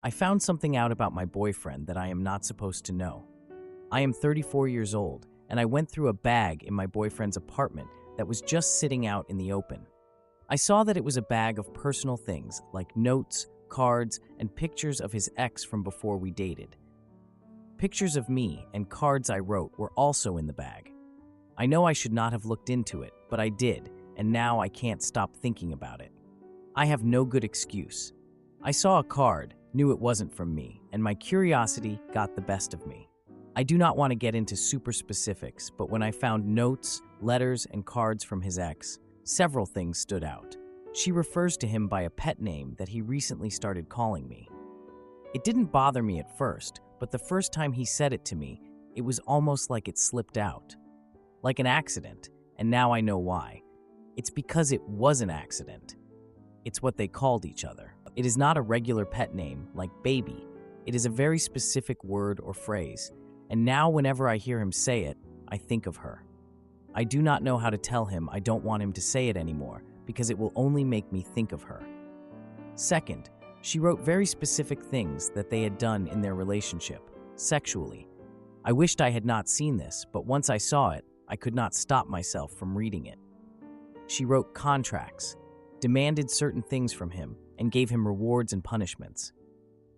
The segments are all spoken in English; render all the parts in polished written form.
I found something out about my boyfriend that I am not supposed to know. I am 34 years old, and I went through a bag in my boyfriend's apartment that was just sitting out in the open. I saw that it was a bag of personal things like notes, cards, and pictures of his ex from before we dated. Pictures of me and cards I wrote were also in the bag. I know I should not have looked into it, but I did, and now I can't stop thinking about it. I have no good excuse. I saw a card, knew it wasn't from me, and my curiosity got the best of me. I do not want to get into super specifics, but when I found notes, letters, and cards from his ex, several things stood out. She refers to him by a pet name that he recently started calling me. It didn't bother me at first, but the first time he said it to me, it was almost like it slipped out. Like an accident, and now I know why. It's because it was an accident. It's what they called each other. It is not a regular pet name, like baby. It is a very specific word or phrase, and now whenever I hear him say it, I think of her. I do not know how to tell him I don't want him to say it anymore, because it will only make me think of her. Second, she wrote very specific things that they had done in their relationship, sexually. I wished I had not seen this, but once I saw it, I could not stop myself from reading it. She wrote contracts, demanded certain things from him, and gave him rewards and punishments.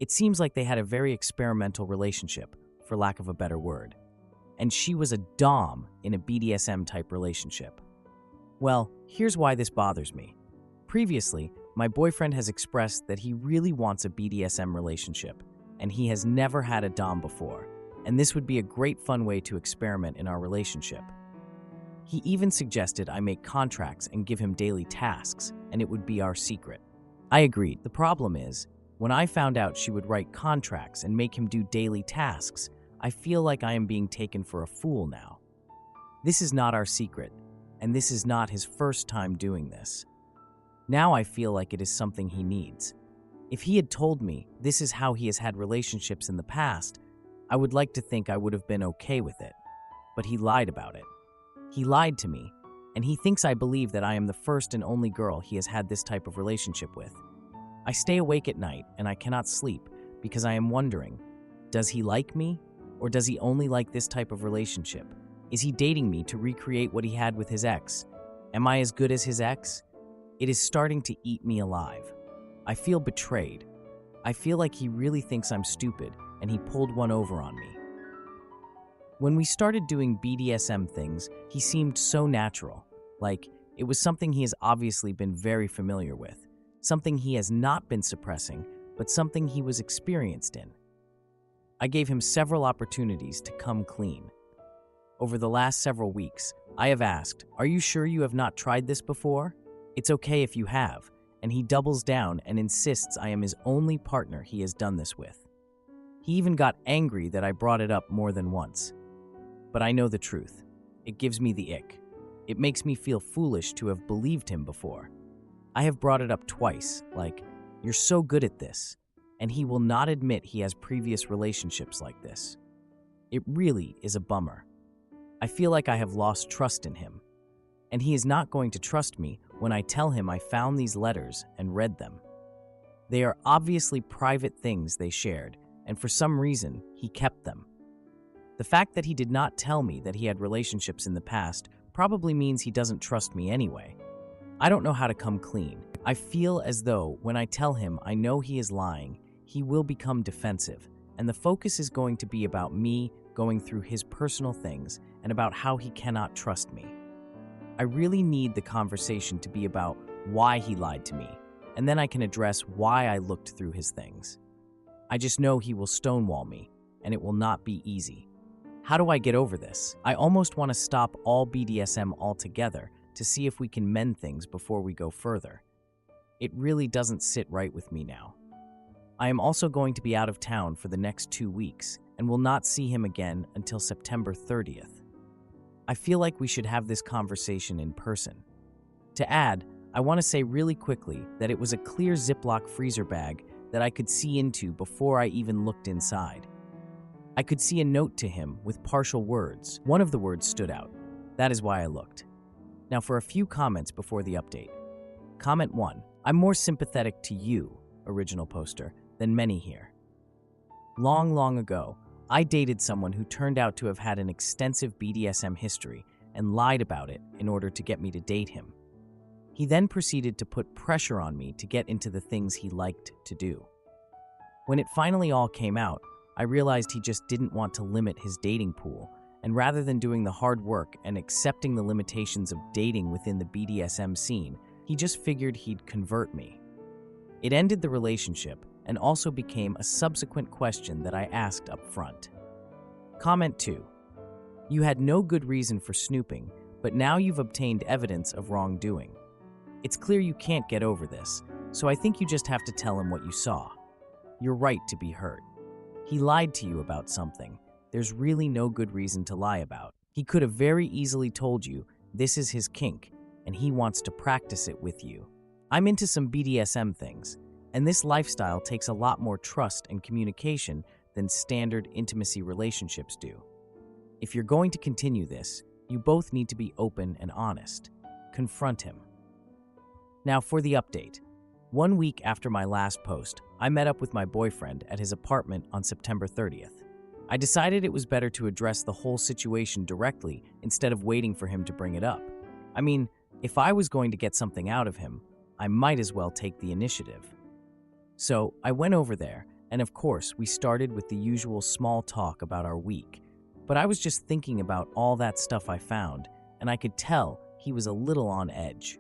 It seems like they had a very experimental relationship, for lack of a better word. And she was a dom in a BDSM-type relationship. Well, here's why this bothers me. Previously, my boyfriend has expressed that he really wants a BDSM relationship, and he has never had a dom before, and this would be a great fun way to experiment in our relationship. He even suggested I make contracts and give him daily tasks, and it would be our secret. I agreed. The problem is, when I found out she would write contracts and make him do daily tasks, I feel like I am being taken for a fool now. This is not our secret, and this is not his first time doing this. Now I feel like it is something he needs. If he had told me this is how he has had relationships in the past, I would like to think I would have been okay with it. But he lied about it. He lied to me, and he thinks I believe that I am the first and only girl he has had this type of relationship with. I stay awake at night and I cannot sleep because I am wondering, does he like me, or does he only like this type of relationship? Is he dating me to recreate what he had with his ex? Am I as good as his ex? It is starting to eat me alive. I feel betrayed. I feel like he really thinks I'm stupid and he pulled one over on me. When we started doing BDSM things, he seemed so natural. Like, it was something he has obviously been very familiar with. Something he has not been suppressing, but something he was experienced in. I gave him several opportunities to come clean. Over the last several weeks, I have asked, "Are you sure you have not tried this before? It's okay if you have," and he doubles down and insists I am his only partner he has done this with. He even got angry that I brought it up more than once. But I know the truth. It gives me the ick. It makes me feel foolish to have believed him before. I have brought it up twice, like, "You're so good at this," and he will not admit he has previous relationships like this. It really is a bummer. I feel like I have lost trust in him, and he is not going to trust me when I tell him I found these letters and read them. They are obviously private things they shared, and for some reason, he kept them. The fact that he did not tell me that he had relationships in the past probably means he doesn't trust me anyway. I don't know how to come clean. I feel as though when I tell him I know he is lying, he will become defensive, and the focus is going to be about me going through his personal things and about how he cannot trust me. I really need the conversation to be about why he lied to me, and then I can address why I looked through his things. I just know he will stonewall me, and it will not be easy. How do I get over this? I almost want to stop all BDSM altogether to see if we can mend things before we go further. It really doesn't sit right with me now. I am also going to be out of town for the next 2 weeks and will not see him again until September 30th. I feel like we should have this conversation in person. To add, I want to say really quickly that it was a clear Ziploc freezer bag that I could see into before I even looked inside. I could see a note to him with partial words. One of the words stood out. That is why I looked. Now for a few comments before the update. Comment 1. I'm more sympathetic to you, original poster, than many here. Long, long ago, I dated someone who turned out to have had an extensive BDSM history and lied about it in order to get me to date him. He then proceeded to put pressure on me to get into the things he liked to do. When it finally all came out, I realized he just didn't want to limit his dating pool, and rather than doing the hard work and accepting the limitations of dating within the BDSM scene, he just figured he'd convert me. It ended the relationship and also became a subsequent question that I asked up front. Comment 2. You had no good reason for snooping, but now you've obtained evidence of wrongdoing. It's clear you can't get over this, so I think you just have to tell him what you saw. You're right to be hurt. He lied to you about something there's really no good reason to lie about. He could have very easily told you this is his kink, and he wants to practice it with you. I'm into some BDSM things, and this lifestyle takes a lot more trust and communication than standard intimacy relationships do. If you're going to continue this, you both need to be open and honest. Confront him. Now for the update. 1 week after my last post, I met up with my boyfriend at his apartment on September 30th. I decided it was better to address the whole situation directly instead of waiting for him to bring it up. I mean, if I was going to get something out of him, I might as well take the initiative. So I went over there, and of course, we started with the usual small talk about our week. But I was just thinking about all that stuff I found, and I could tell he was a little on edge.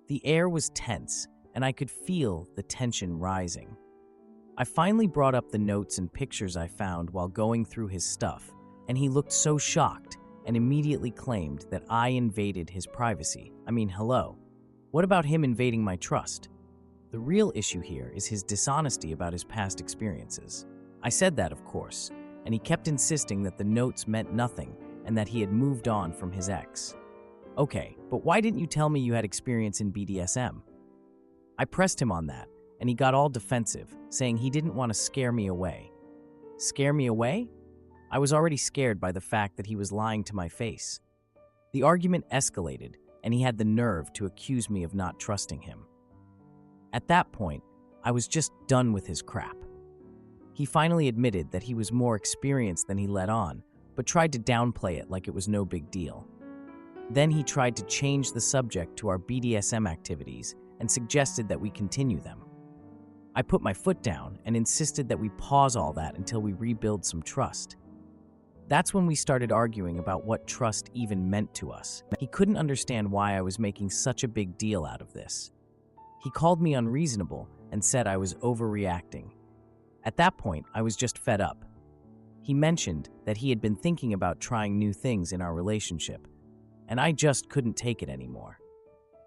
The air was tense, and I could feel the tension rising. I finally brought up the notes and pictures I found while going through his stuff, and he looked so shocked and immediately claimed that I invaded his privacy. I mean, hello. What about him invading my trust? The real issue here is his dishonesty about his past experiences. I said that, of course, and he kept insisting that the notes meant nothing and that he had moved on from his ex. Okay, but why didn't you tell me you had experience in BDSM? I pressed him on that, and he got all defensive, saying he didn't want to scare me away. Scare me away? I was already scared by the fact that he was lying to my face. The argument escalated, and he had the nerve to accuse me of not trusting him. At that point, I was just done with his crap. He finally admitted that he was more experienced than he let on, but tried to downplay it like it was no big deal. Then he tried to change the subject to our BDSM activities and suggested that we continue them. I put my foot down and insisted that we pause all that until we rebuild some trust. That's when we started arguing about what trust even meant to us. He couldn't understand why I was making such a big deal out of this. He called me unreasonable and said I was overreacting. At that point, I was just fed up. He mentioned that he had been thinking about trying new things in our relationship, and I just couldn't take it anymore.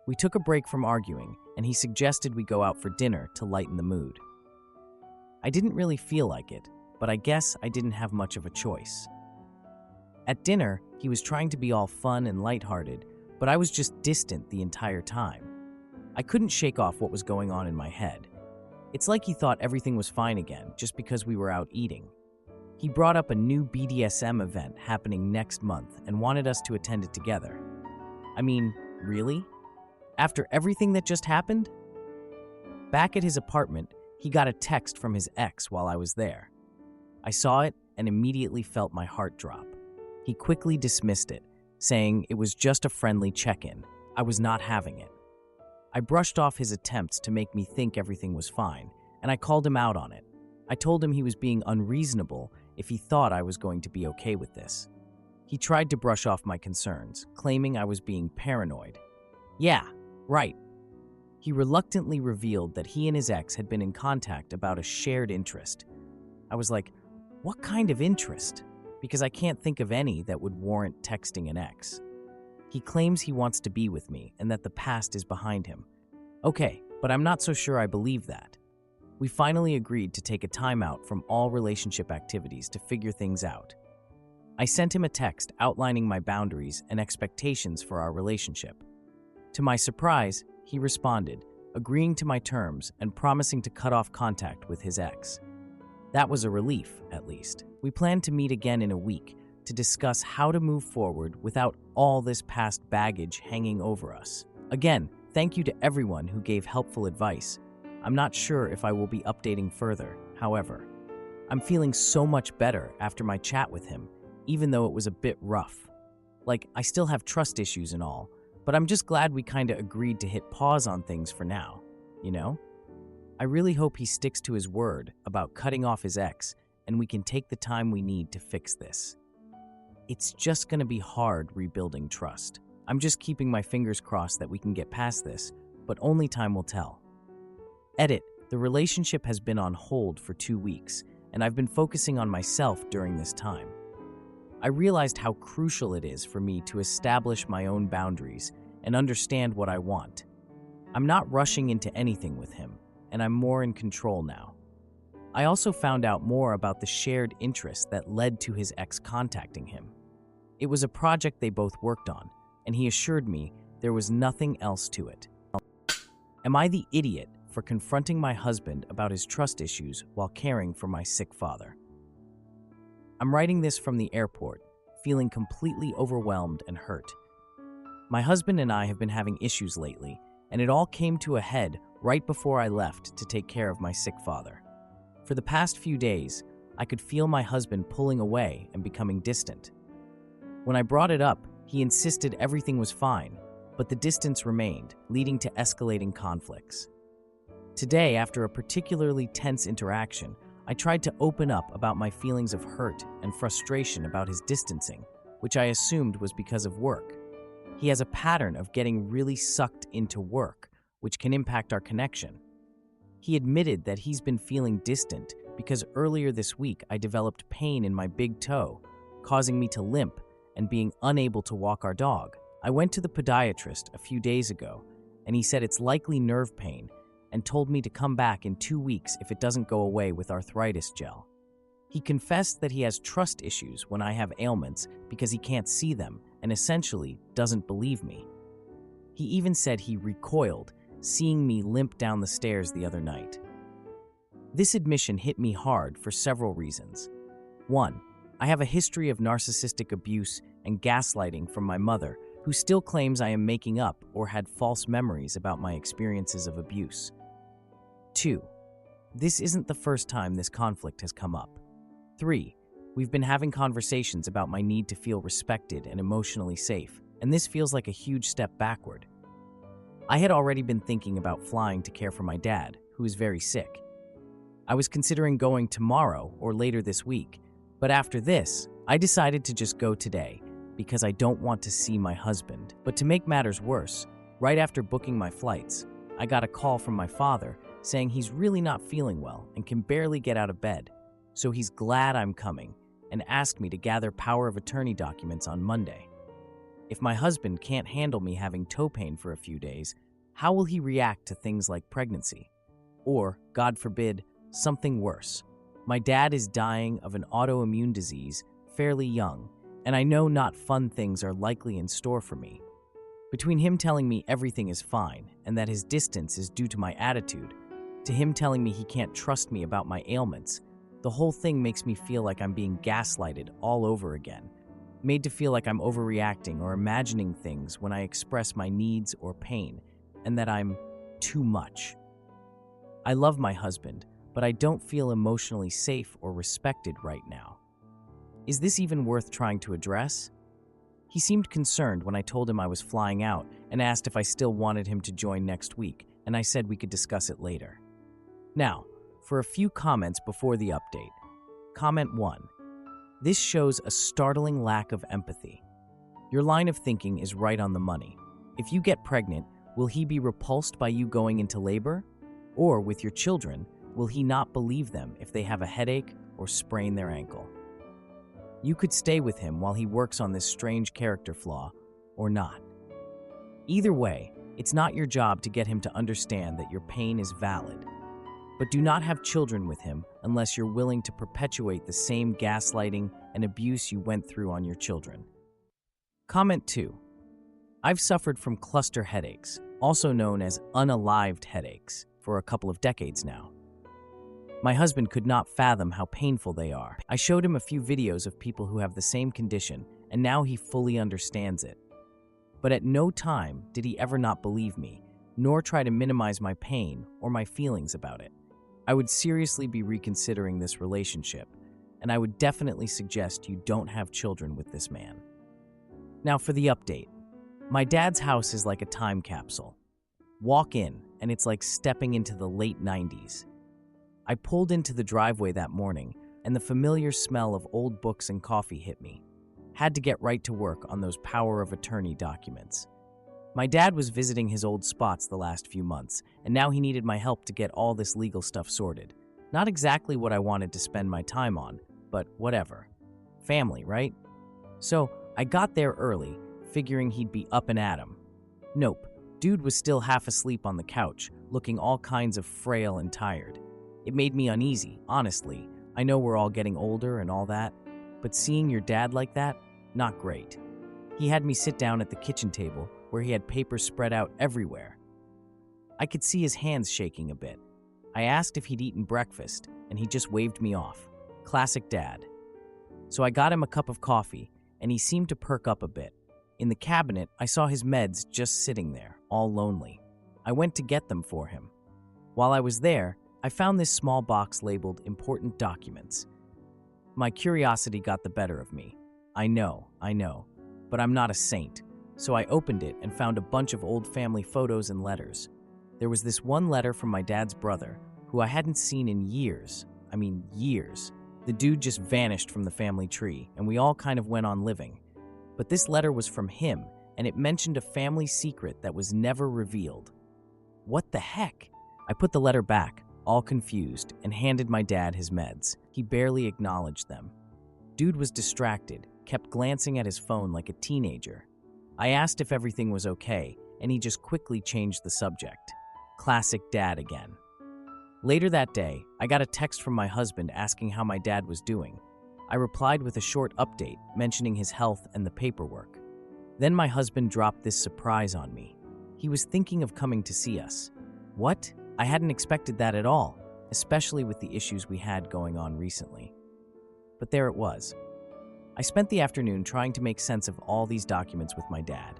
We took a break from arguing, and he suggested we go out for dinner to lighten the mood. I didn't really feel like it, but I guess I didn't have much of a choice. At dinner, he was trying to be all fun and lighthearted, but I was just distant the entire time. I couldn't shake off what was going on in my head. It's like he thought everything was fine again just because we were out eating. He brought up a new BDSM event happening next month and wanted us to attend it together. I mean, really? After everything that just happened? Back at his apartment, he got a text from his ex while I was there. I saw it and immediately felt my heart drop. He quickly dismissed it, saying it was just a friendly check-in. I was not having it. I brushed off his attempts to make me think everything was fine, and I called him out on it. I told him he was being unreasonable if he thought I was going to be okay with this. He tried to brush off my concerns, claiming I was being paranoid. Yeah, right. He reluctantly revealed that he and his ex had been in contact about a shared interest. I was like, what kind of interest? Because I can't think of any that would warrant texting an ex. He claims he wants to be with me and that the past is behind him. Okay, but I'm not so sure I believe that. We finally agreed to take a timeout from all relationship activities to figure things out. I sent him a text outlining my boundaries and expectations for our relationship. To my surprise, he responded, agreeing to my terms and promising to cut off contact with his ex. That was a relief, at least. We planned to meet again in a week to discuss how to move forward without all this past baggage hanging over us. Again, thank you to everyone who gave helpful advice. I'm not sure if I will be updating further, however. I'm feeling so much better after my chat with him, even though it was a bit rough. Like, I still have trust issues and all, but I'm just glad we kinda agreed to hit pause on things for now, you know? I really hope he sticks to his word about cutting off his ex and we can take the time we need to fix this. It's just gonna be hard rebuilding trust. I'm just keeping my fingers crossed that we can get past this, but only time will tell. Edit, the relationship has been on hold for 2 weeks, and I've been focusing on myself during this time. I realized how crucial it is for me to establish my own boundaries and understand what I want. I'm not rushing into anything with him, and I'm more in control now. I also found out more about the shared interest that led to his ex contacting him. It was a project they both worked on, and he assured me there was nothing else to it. Am I the idiot for confronting my husband about his trust issues while caring for my sick father? I'm writing this from the airport, feeling completely overwhelmed and hurt. My husband and I have been having issues lately, and it all came to a head right before I left to take care of my sick father. For the past few days, I could feel my husband pulling away and becoming distant. When I brought it up, he insisted everything was fine, but the distance remained, leading to escalating conflicts. Today, after a particularly tense interaction, I tried to open up about my feelings of hurt and frustration about his distancing, which I assumed was because of work. He has a pattern of getting really sucked into work, which can impact our connection. He admitted that he's been feeling distant because earlier this week I developed pain in my big toe, causing me to limp and being unable to walk our dog. I went to the podiatrist a few days ago, and he said it's likely nerve pain and told me to come back in 2 weeks if it doesn't go away with arthritis gel. He confessed that he has trust issues when I have ailments because he can't see them and essentially doesn't believe me. He even said he recoiled, seeing me limp down the stairs the other night. This admission hit me hard for several reasons. 1, I have a history of narcissistic abuse and gaslighting from my mother, who still claims I am making up or had false memories about my experiences of abuse. 2, this isn't the first time this conflict has come up. 3, we've been having conversations about my need to feel respected and emotionally safe, and this feels like a huge step backward. I had already been thinking about flying to care for my dad, who is very sick. I was considering going tomorrow or later this week, but after this, I decided to just go today because I don't want to see my husband. But to make matters worse, right after booking my flights, I got a call from my father saying he's really not feeling well and can barely get out of bed, so he's glad I'm coming and asked me to gather power of attorney documents on Monday. If my husband can't handle me having toe pain for a few days, how will he react to things like pregnancy? Or, God forbid, something worse. My dad is dying of an autoimmune disease fairly young, and I know not fun things are likely in store for me. Between him telling me everything is fine and that his distance is due to my attitude, to him telling me he can't trust me about my ailments, the whole thing makes me feel like I'm being gaslighted all over again, made to feel like I'm overreacting or imagining things when I express my needs or pain, and that I'm too much. I love my husband, but I don't feel emotionally safe or respected right now. Is this even worth trying to address? He seemed concerned when I told him I was flying out and asked if I still wanted him to join next week, and I said we could discuss it later. Now, for a few comments before the update. Comment 1. This shows a startling lack of empathy. Your line of thinking is right on the money. If you get pregnant, will he be repulsed by you going into labor? Or with your children, will he not believe them if they have a headache or sprain their ankle? You could stay with him while he works on this strange character flaw, or not. Either way, it's not your job to get him to understand that your pain is valid. But do not have children with him unless you're willing to perpetuate the same gaslighting and abuse you went through on your children. Comment 2. I've suffered from cluster headaches, also known as unalived headaches, for a couple of decades now. My husband could not fathom how painful they are. I showed him a few videos of people who have the same condition, and now he fully understands it. But at no time did he ever not believe me, nor try to minimize my pain or my feelings about it. I would seriously be reconsidering this relationship, and I would definitely suggest you don't have children with this man. Now for the update. My dad's house is like a time capsule. Walk in, and it's like stepping into the late 90s. I pulled into the driveway that morning, and the familiar smell of old books and coffee hit me. Had to get right to work on those power of attorney documents. My dad was visiting his old spots the last few months, and now he needed my help to get all this legal stuff sorted. Not exactly what I wanted to spend my time on, but whatever. Family, right? So I got there early, figuring he'd be up and at 'em. Nope. Dude was still half asleep on the couch, looking all kinds of frail and tired. It made me uneasy, honestly. I know we're all getting older and all that, but seeing your dad like that, not great. He had me sit down at the kitchen table, where he had papers spread out everywhere. I could see his hands shaking a bit. I asked if he'd eaten breakfast, and he just waved me off. Classic dad. So I got him a cup of coffee, and he seemed to perk up a bit. In the cabinet, I saw his meds just sitting there, all lonely. I went to get them for him. While I was there, I found this small box labeled Important Documents. My curiosity got the better of me. I know, but I'm not a saint. So I opened it and found a bunch of old family photos and letters. There was this one letter from my dad's brother, who I hadn't seen in years. I mean, years. The dude just vanished from the family tree, and we all kind of went on living. But this letter was from him, and it mentioned a family secret that was never revealed. What the heck? I put the letter back, all confused, and handed my dad his meds. He barely acknowledged them. Dude was distracted, kept glancing at his phone like a teenager. I asked if everything was okay, and he just quickly changed the subject. Classic dad again. Later that day, I got a text from my husband asking how my dad was doing. I replied with a short update, mentioning his health and the paperwork. Then my husband dropped this surprise on me. He was thinking of coming to see us. What? I hadn't expected that at all, especially with the issues we had going on recently. But there it was. I spent the afternoon trying to make sense of all these documents with my dad.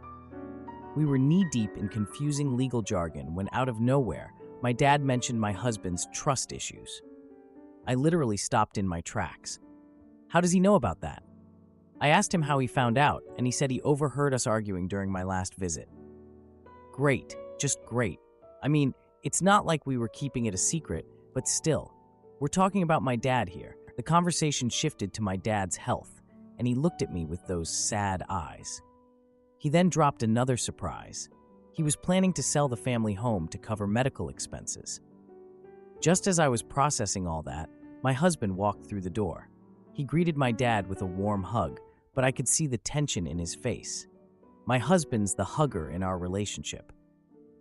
We were knee-deep in confusing legal jargon when out of nowhere, my dad mentioned my husband's trust issues. I literally stopped in my tracks. How does he know about that? I asked him how he found out, and he said he overheard us arguing during my last visit. Great, just great. I mean, it's not like we were keeping it a secret, but still. We're talking about my dad here. The conversation shifted to my dad's health, and he looked at me with those sad eyes. He then dropped another surprise. He was planning to sell the family home to cover medical expenses. Just as I was processing all that, my husband walked through the door. He greeted my dad with a warm hug, but I could see the tension in his face. My husband's the hugger in our relationship.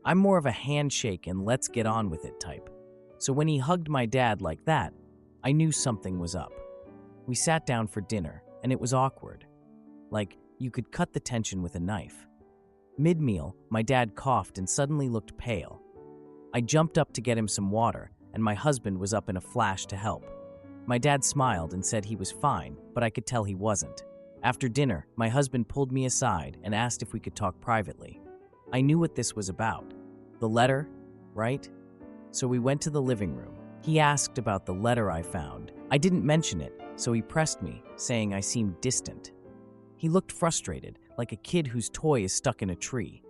I'm more of a handshake and let's get on with it type. So when he hugged my dad like that, I knew something was up. We sat down for dinner, and it was awkward. Like, you could cut the tension with a knife. Mid-meal, my dad coughed and suddenly looked pale. I jumped up to get him some water, and my husband was up in a flash to help. My dad smiled and said he was fine, but I could tell he wasn't. After dinner, my husband pulled me aside and asked if we could talk privately. I knew what this was about. The letter, right? So we went to the living room. He asked about the letter I found. I didn't mention it, so he pressed me, saying I seemed distant. He looked frustrated, like a kid whose toy is stuck in a tree.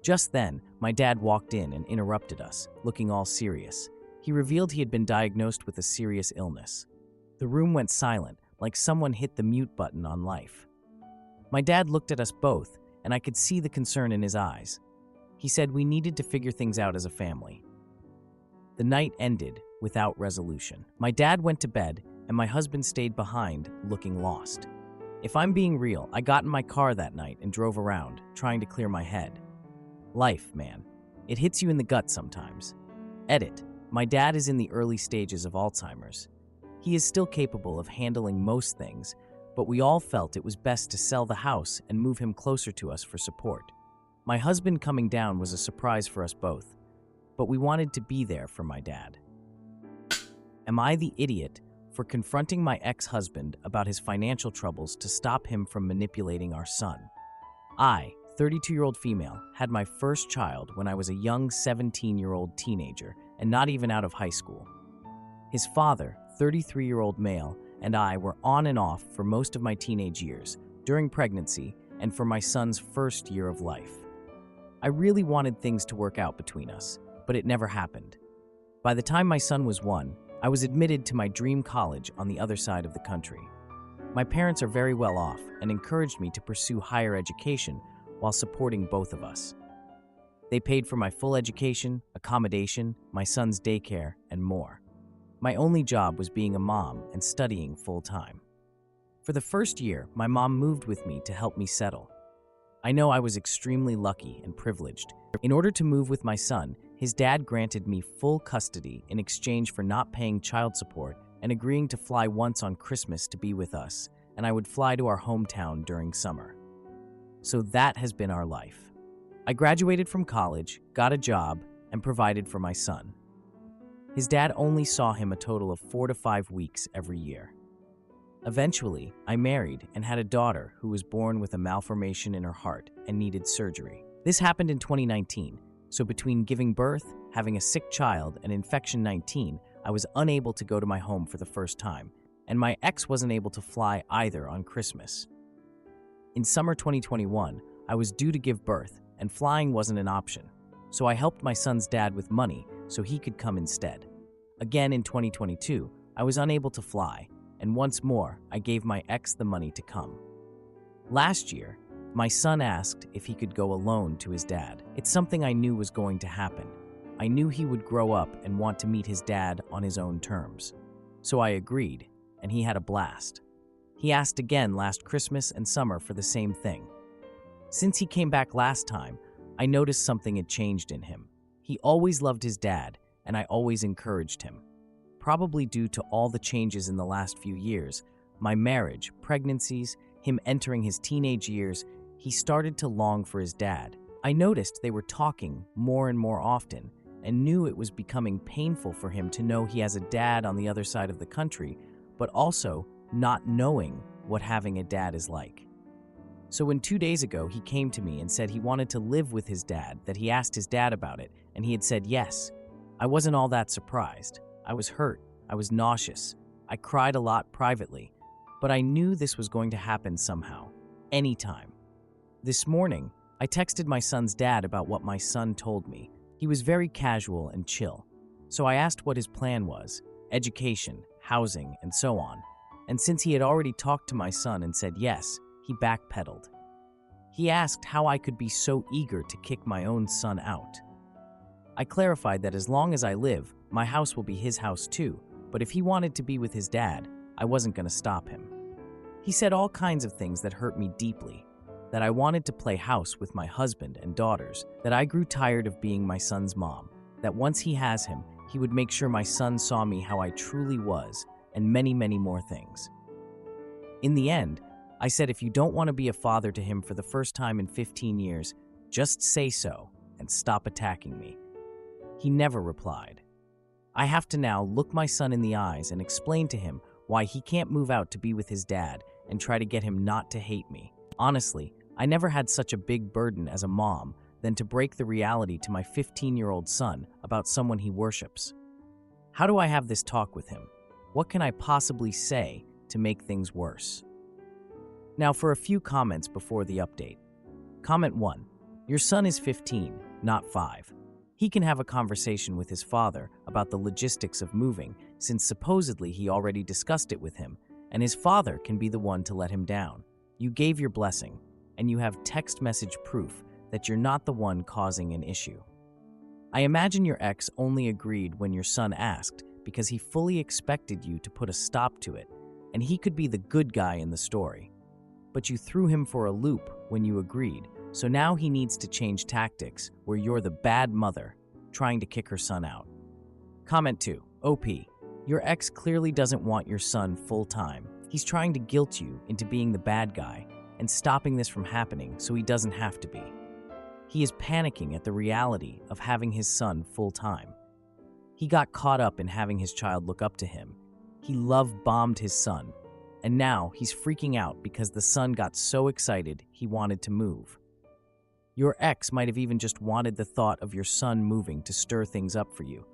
Just then, my dad walked in and interrupted us, looking all serious. He revealed he had been diagnosed with a serious illness. The room went silent, like someone hit the mute button on life. My dad looked at us both, and I could see the concern in his eyes. He said we needed to figure things out as a family. The night ended without resolution. My dad went to bed, and my husband stayed behind, looking lost. If I'm being real, I got in my car that night and drove around, trying to clear my head. Life, man. It hits you in the gut sometimes. Edit. My dad is in the early stages of Alzheimer's. He is still capable of handling most things, but we all felt it was best to sell the house and move him closer to us for support. My husband coming down was a surprise for us both, but we wanted to be there for my dad. Am I the idiot for confronting my ex-husband about his financial troubles to stop him from manipulating our son? I, 32-year-old female, had my first child when I was a young 17-year-old teenager and not even out of high school. His father, 33-year-old male, and I were on and off for most of my teenage years, during pregnancy, and for my son's first year of life. I really wanted things to work out between us, but it never happened. By the time my son was 1, I was admitted to my dream college on the other side of the country. My parents are very well off and encouraged me to pursue higher education while supporting both of us. They paid for my full education, accommodation, my son's daycare, and more. My only job was being a mom and studying full-time. For the first year, my mom moved with me to help me settle. I know I was extremely lucky and privileged. In order to move with my son, his dad granted me full custody in exchange for not paying child support and agreeing to fly once on Christmas to be with us, and I would fly to our hometown during summer. So that has been our life. I graduated from college, got a job, and provided for my son. His dad only saw him a total of 4 to 5 weeks every year. Eventually, I married and had a daughter who was born with a malformation in her heart and needed surgery. This happened in 2019, so between giving birth, having a sick child, and infection 19, I was unable to go to my home for the first time, and my ex wasn't able to fly either on Christmas. In summer 2021, I was due to give birth, and flying wasn't an option, so I helped my son's dad with money so he could come instead. Again in 2022, I was unable to fly, and once more, I gave my ex the money to come. Last year, my son asked if he could go alone to his dad. It's something I knew was going to happen. I knew he would grow up and want to meet his dad on his own terms. So I agreed, and he had a blast. He asked again last Christmas and summer for the same thing. Since he came back last time, I noticed something had changed in him. He always loved his dad, and I always encouraged him. Probably due to all the changes in the last few years, my marriage, pregnancies, him entering his teenage years, he started to long for his dad. I noticed they were talking more and more often and knew it was becoming painful for him to know he has a dad on the other side of the country, but also not knowing what having a dad is like. So when 2 days ago he came to me and said he wanted to live with his dad, that he asked his dad about it, and he had said yes, I wasn't all that surprised. I was hurt. I was nauseous. I cried a lot privately, but I knew this was going to happen somehow, anytime. This morning, I texted my son's dad about what my son told me. He was very casual and chill, so I asked what his plan was, education, housing, and so on. And since he had already talked to my son and said yes, he backpedaled. He asked how I could be so eager to kick my own son out. I clarified that as long as I live, my house will be his house too, but if he wanted to be with his dad, I wasn't going to stop him. He said all kinds of things that hurt me deeply, that I wanted to play house with my husband and daughters, that I grew tired of being my son's mom, that once he has him, he would make sure my son saw me how I truly was, and many, many more things. In the end, I said if you don't want to be a father to him for the first time in 15 years, just say so and stop attacking me. He never replied. I have to now look my son in the eyes and explain to him why he can't move out to be with his dad and try to get him not to hate me. Honestly, I never had such a big burden as a mom than to break the reality to my 15-year-old son about someone he worships. How do I have this talk with him? What can I possibly say to make things worse? Now for a few comments before the update. Comment 1. Your son is 15, not 5. He can have a conversation with his father about the logistics of moving, since supposedly he already discussed it with him, and his father can be the one to let him down. You gave your blessing, and you have text message proof that you're not the one causing an issue. I imagine your ex only agreed when your son asked because he fully expected you to put a stop to it, and he could be the good guy in the story. But you threw him for a loop when you agreed, so now he needs to change tactics where you're the bad mother trying to kick her son out. Comment 2. OP. Your ex clearly doesn't want your son full-time. He's trying to guilt you into being the bad guy and stopping this from happening so he doesn't have to be. He is panicking at the reality of having his son full-time. He got caught up in having his child look up to him. He love-bombed his son, and now he's freaking out because the son got so excited he wanted to move. Your ex might have even just wanted the thought of your son moving to stir things up for you.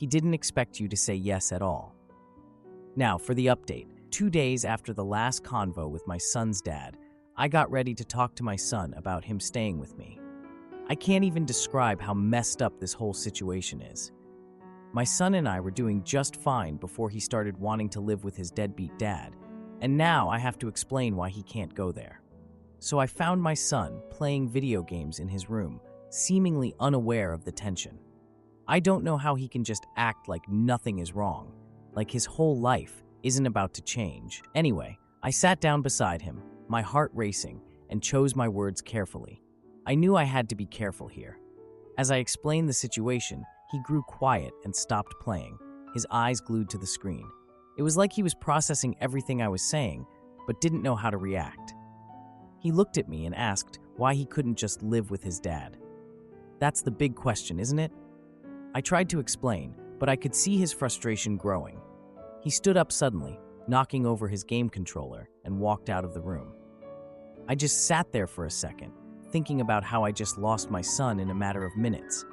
He didn't expect you to say yes at all. Now, for the update. 2 days after the last convo with my son's dad, I got ready to talk to my son about him staying with me. I can't even describe how messed up this whole situation is. My son and I were doing just fine before he started wanting to live with his deadbeat dad, and now I have to explain why he can't go there. So I found my son playing video games in his room, seemingly unaware of the tension. I don't know how he can just act like nothing is wrong, like his whole life isn't about to change. Anyway, I sat down beside him, my heart racing, and chose my words carefully. I knew I had to be careful here. As I explained the situation, he grew quiet and stopped playing, his eyes glued to the screen. It was like he was processing everything I was saying, but didn't know how to react. He looked at me and asked why he couldn't just live with his dad. That's the big question, isn't it? I tried to explain, but I could see his frustration growing. He stood up suddenly, knocking over his game controller, and walked out of the room. I just sat there for a second, thinking about how I just lost my son in a matter of minutes.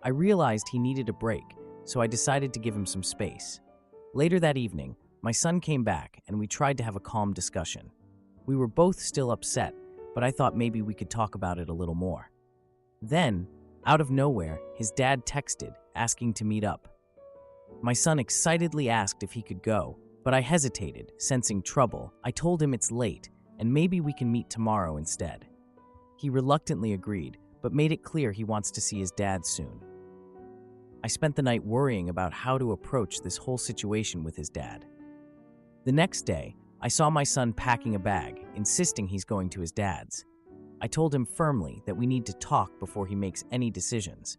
I realized he needed a break, so I decided to give him some space. Later that evening, my son came back and we tried to have a calm discussion. We were both still upset, but I thought maybe we could talk about it a little more. Then, out of nowhere, his dad texted, asking to meet up. My son excitedly asked if he could go, but I hesitated, sensing trouble. I told him it's late, and maybe we can meet tomorrow instead. He reluctantly agreed, but made it clear he wants to see his dad soon. I spent the night worrying about how to approach this whole situation with his dad. The next day, I saw my son packing a bag, insisting he's going to his dad's. I told him firmly that we need to talk before he makes any decisions.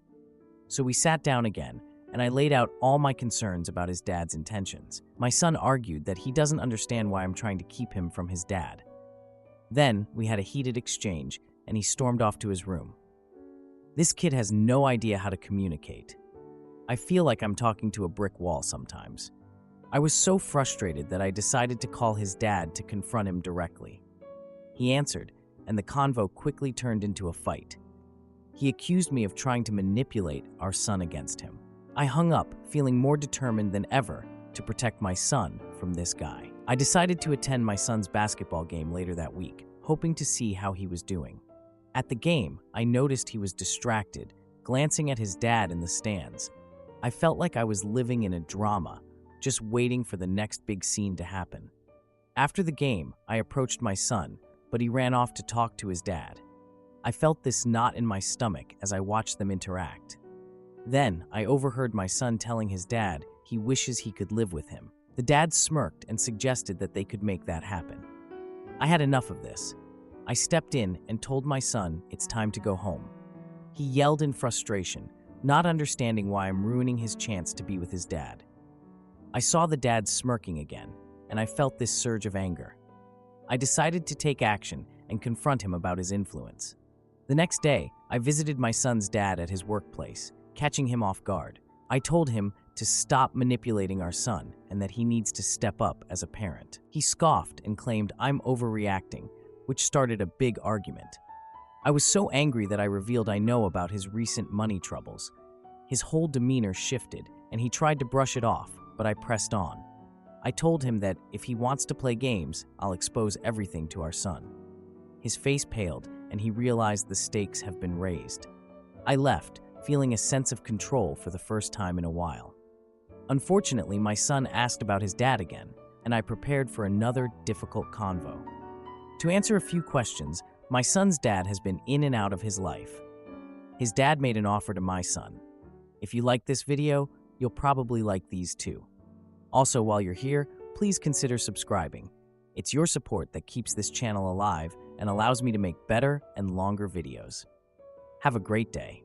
So we sat down again, and I laid out all my concerns about his dad's intentions. My son argued that he doesn't understand why I'm trying to keep him from his dad. Then we had a heated exchange, and he stormed off to his room. This kid has no idea how to communicate. I feel like I'm talking to a brick wall sometimes. I was so frustrated that I decided to call his dad to confront him directly. He answered, and the convo quickly turned into a fight. He accused me of trying to manipulate our son against him. I hung up, feeling more determined than ever to protect my son from this guy. I decided to attend my son's basketball game later that week, hoping to see how he was doing. At the game, I noticed he was distracted, glancing at his dad in the stands. I felt like I was living in a drama, just waiting for the next big scene to happen. After the game, I approached my son, but he ran off to talk to his dad. I felt this knot in my stomach as I watched them interact. Then, I overheard my son telling his dad he wishes he could live with him. The dad smirked and suggested that they could make that happen. I had enough of this. I stepped in and told my son it's time to go home. He yelled in frustration, not understanding why I'm ruining his chance to be with his dad. I saw the dad smirking again, and I felt this surge of anger. I decided to take action and confront him about his influence. The next day, I visited my son's dad at his workplace, catching him off guard. I told him to stop manipulating our son and that he needs to step up as a parent. He scoffed and claimed I'm overreacting, which started a big argument. I was so angry that I revealed I know about his recent money troubles. His whole demeanor shifted, and he tried to brush it off, but I pressed on. I told him that if he wants to play games, I'll expose everything to our son. His face paled, and he realized the stakes have been raised. I left, feeling a sense of control for the first time in a while. Unfortunately, my son asked about his dad again, and I prepared for another difficult convo. To answer a few questions, my son's dad has been in and out of his life. His dad made an offer to my son. If you like this video, you'll probably like these too. Also, while you're here, please consider subscribing. It's your support that keeps this channel alive and allows me to make better and longer videos. Have a great day.